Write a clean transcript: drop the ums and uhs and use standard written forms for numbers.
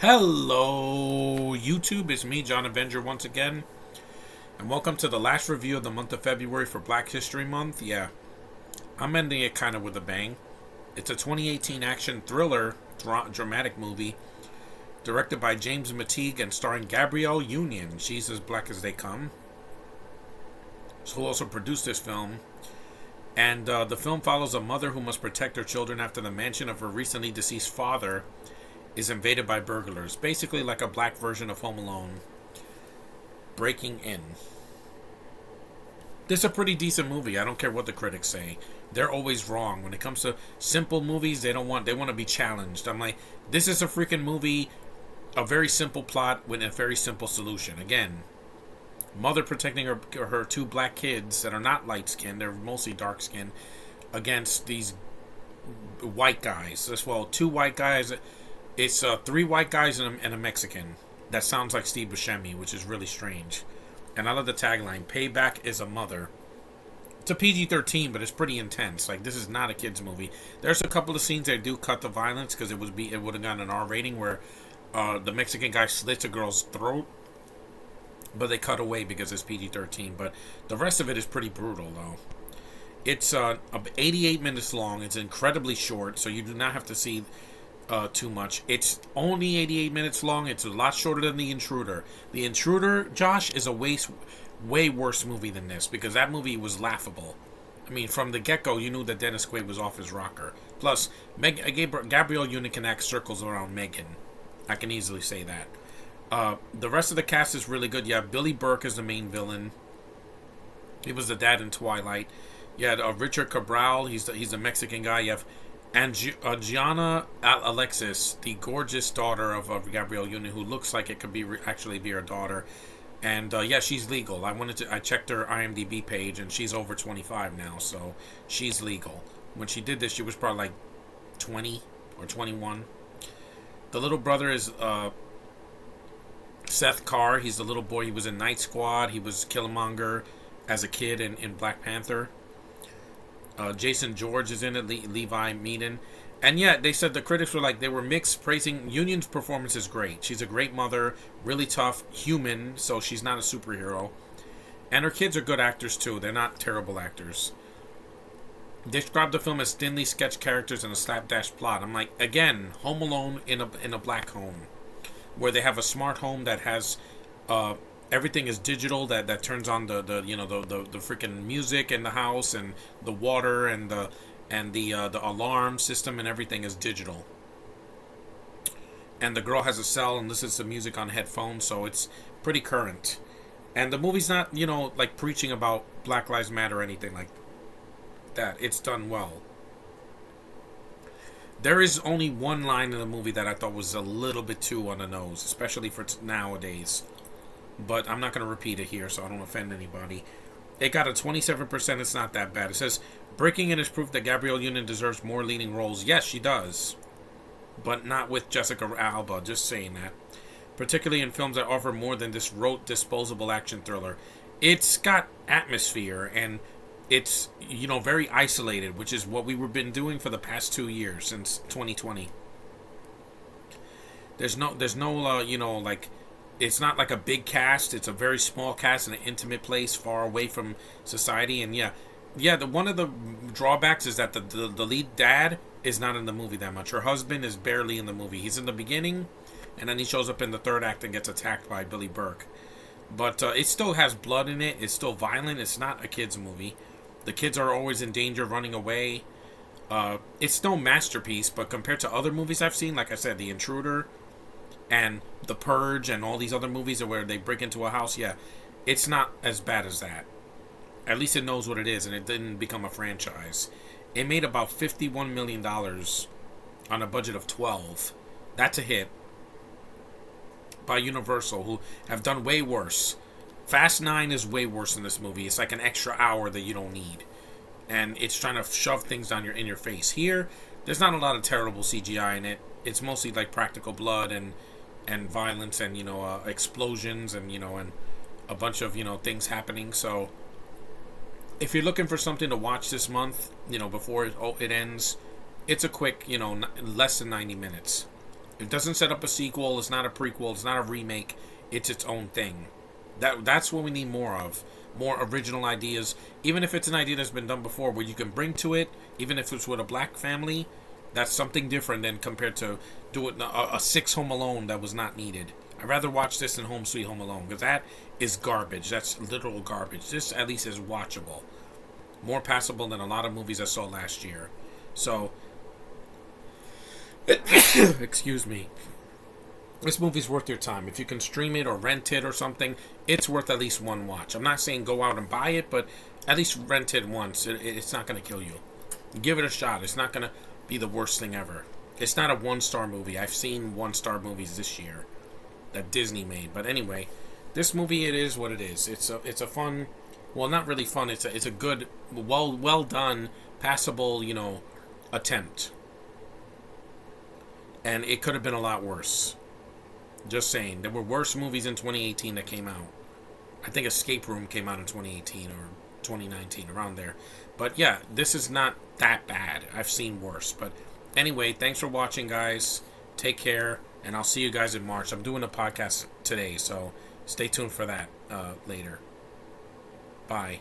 Hello, YouTube. It's me, John Avenger, once again. And welcome to the last review of the month of February for Black History Month. Yeah, I'm ending it kind of with a bang. It's a 2018 action thriller dramatic movie directed by James McTeague and starring Gabrielle Union. She's as black as they come. Who also produced this film. And the film follows a mother who must protect her children after the mansion of her recently deceased father is invaded by burglars. Basically like a black version of Home Alone. Breaking in. This is a pretty decent movie. I don't care what the critics say. They're always wrong. When it comes to simple movies, they want to be challenged. I'm like, this is a freaking movie, a very simple plot with a very simple solution. Again, mother protecting her two black kids that are not light skinned, they're mostly dark skinned, against these white guys. Well, two white guys. It's three white guys and a Mexican. That sounds like Steve Buscemi, which is really strange. And I love the tagline, "Payback is a mother." It's a PG-13, but it's pretty intense. Like, this is not a kid's movie. There's a couple of scenes that do cut the violence because it would have gotten an R rating where the Mexican guy slits a girl's throat, but they cut away because it's PG-13. But the rest of it is pretty brutal, though. It's 88 minutes long. It's incredibly short, so you do not have to see too much. It's only 88 minutes long. It's a lot shorter than The Intruder. The Intruder, Josh, is a way worse movie than this because that movie was laughable. I mean, from the get-go, you knew that Dennis Quaid was off his rocker. Plus, Gabrielle Union can act circles around Megan. I can easily say that. The rest of the cast is really good. You have Billy Burke as the main villain. He was the dad in Twilight. You had Richard Cabral. He's the Mexican guy. You have Gianna Alexis, the gorgeous daughter of Gabrielle Union, who looks like it could be actually be her daughter. And yeah, she's legal. I checked her IMDb page, and she's over 25 now, so she's legal. When she did this, she was probably like 20 or 21. The little brother is Seth Carr. He's the little boy. He was in Night Squad. He was Killmonger as a kid in Black Panther. Jason George is in it, Levi Meaden. And yet, they said the critics were like, they were mixed, praising Union's performance is great. She's a great mother, really tough, human, so she's not a superhero. And her kids are good actors too. They're not terrible actors. They described the film as thinly sketched characters and a slapdash plot. I'm like, again, Home Alone in a black home, where they have a smart home that has everything is digital, that turns on the freaking music in the house, and the water and the alarm system, and everything is digital. And the girl has a cell and listens to music on headphones, so it's pretty current. And the movie's not, like preaching about Black Lives Matter or anything like that. It's done well. There is only one line in the movie that I thought was a little bit too on the nose, especially for nowadays. But I'm not going to repeat it here so I don't offend anybody. It got a 27%. It's not that bad. It says, "Breaking in is proof that Gabrielle Union deserves more leading roles." Yes, she does. But not with Jessica Alba. Just saying that. Particularly in films that offer more than this rote, disposable action thriller. It's got atmosphere, and it's, very isolated, which is what we've been doing for the past 2 years, since 2020. There's no, like... It's not like a big cast. It's a very small cast in an intimate place far away from society. And one of the drawbacks is that the lead dad is not in the movie that much. Her husband is barely in the movie. He's in the beginning, and then he shows up in the third act and gets attacked by Billy Burke. But it still has blood in it. It's still violent. It's not a kid's movie. The kids are always in danger, running away. It's no masterpiece, but compared to other movies I've seen, like I said, The Intruder and The Purge and all these other movies where they break into a house, it's not as bad as that. At least it knows what it is, and it didn't become a franchise. It made about $51 million on a budget of 12. That's a hit by Universal, who have done way worse. Fast 9 is way worse than this movie. It's like an extra hour that you don't need. And it's trying to shove things down in your face. Here, there's not a lot of terrible CGI in it. It's mostly like practical blood and violence and explosions and and a bunch of things happening. So if you're looking for something to watch this month, before it ends, it's a quick less than 90 minutes. It doesn't set up a sequel. It's not a prequel. It's not a remake. It's its own thing. That's what we need more of. More original ideas. Even if it's an idea that's been done before, where you can bring to it, even if it's with a black family, that's something different than compared to doing a six Home Alone that was not needed. I'd rather watch this than Home Sweet Home Alone, because that is garbage. That's literal garbage. This at least is watchable. More passable than a lot of movies I saw last year. So, excuse me. This movie's worth your time. If you can stream it or rent it or something, it's worth at least one watch. I'm not saying go out and buy it, but at least rent it once. It's not going to kill you. Give it a shot. It's not going to be the worst thing ever. It's not a one-star movie. I've seen one-star movies this year that Disney made. But anyway, this movie, it is what it is. It's a fun, well, not really fun. It's a good, well done, passable, attempt. And it could have been a lot worse. Just saying. There were worse movies in 2018 that came out. I think Escape Room came out in 2018 or 2019, around there. But yeah, this is not that bad. I've seen worse. But anyway, thanks for watching, guys. Take care, and I'll see you guys in March. I'm doing a podcast today, so stay tuned for that later. Bye.